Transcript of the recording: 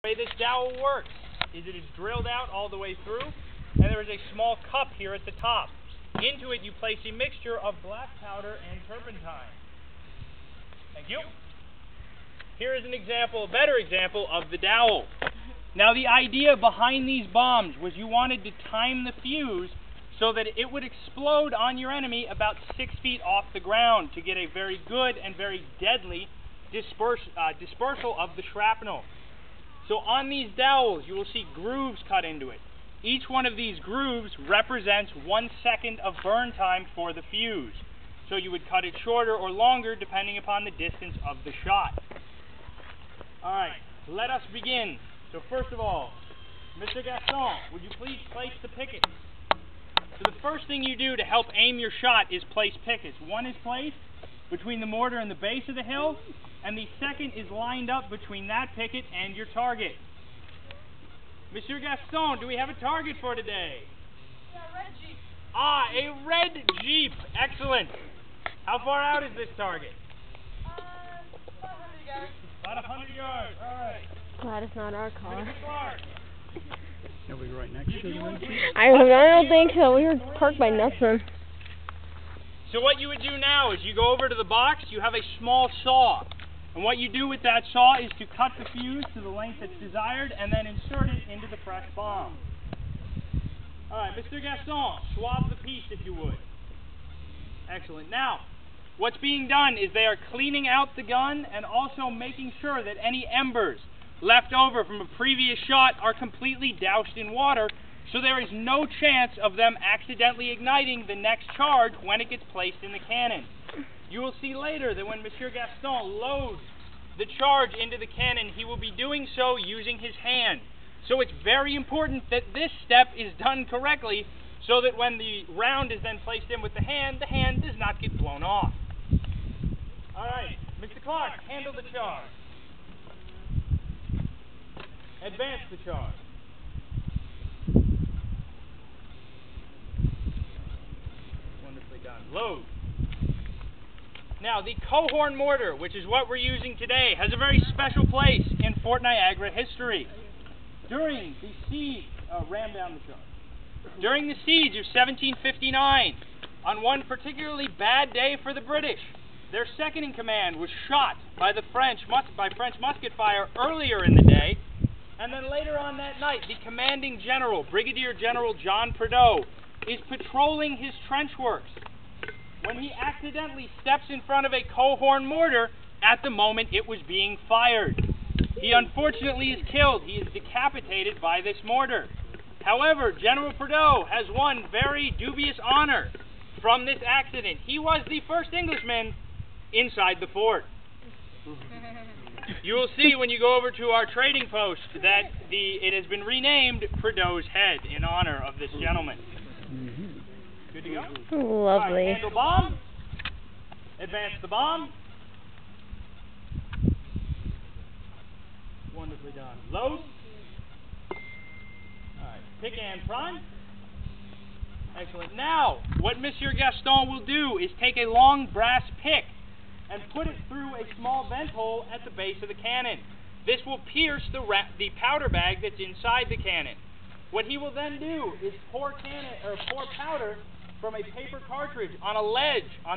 The way this dowel works is it is drilled out all the way through, and there is a small cup here at the top. Into it you place a mixture of black powder and turpentine. Thank you. Here is an example, a better example of the dowel. Now the idea behind these bombs was you wanted to time the fuse so that it would explode on your enemy about 6 feet off the ground to get a very good and very deadly dispersal of the shrapnel. So on these dowels you will see grooves cut into it. Each one of these grooves represents 1 second of burn time for the fuse. So you would cut it shorter or longer depending upon the distance of the shot. Alright, let us begin. So first of all, Mr. Gaston, would you please place the pickets? So the first thing you do to help aim your shot is place pickets. One is placed between the mortar and the base of the hill, and the second is lined up between that picket and your target. Monsieur Gaston, do we have a target for today? Yeah, red Jeep. Ah, a red Jeep. Excellent. How far out is this target? About 100 yards. About 100 yards. All right. Glad it's not our car. Mr. Clark. Are we right next to the red Jeep? I don't think so. We were parked by nothing. So what you would do now is you go over to the box, you have a small saw. And what you do with that saw is to cut the fuse to the length that's desired and then insert it into the fresh bomb. Alright, Mr. Gaston, swab the piece if you would. Excellent. Now, what's being done is they are cleaning out the gun and also making sure that any embers left over from a previous shot are completely doused in water, so there is no chance of them accidentally igniting the next charge when it gets placed in the cannon. You will see later that when Monsieur Gaston loads the charge into the cannon, he will be doing so using his hand. So it's very important that this step is done correctly so that when the round is then placed in with the hand does not get blown off. Alright, Mr. Clark, handle the charge. Advance the charge. Wonderfully done. Load. Now, the Cohorn mortar, which is what we're using today, has a very special place in Fort Niagara history. During the siege, ram down the charge. During the siege of 1759, on one particularly bad day for the British, their second in command was shot by the French musket fire earlier in the day, and then later on that night, the commanding general, Brigadier General John Prideaux, is patrolling his trench works when he accidentally steps in front of a Cohorn mortar at the moment it was being fired. He unfortunately is killed. He is decapitated by this mortar. However, General Prideaux has one very dubious honor from this accident. He was the first Englishman inside the fort. You will see when you go over to our trading post that it has been renamed Prideaux's Head in honor of this gentleman. Good to go? Lovely. Right, handle bomb. Advance the bomb. Wonderfully done. Load. Alright, pick and prime. Excellent. Now, what Monsieur Gaston will do is take a long brass pick and put it through a small vent hole at the base of the cannon. This will pierce the powder bag that's inside the cannon. What he will then do is pour powder from a paper cartridge on a ledge on the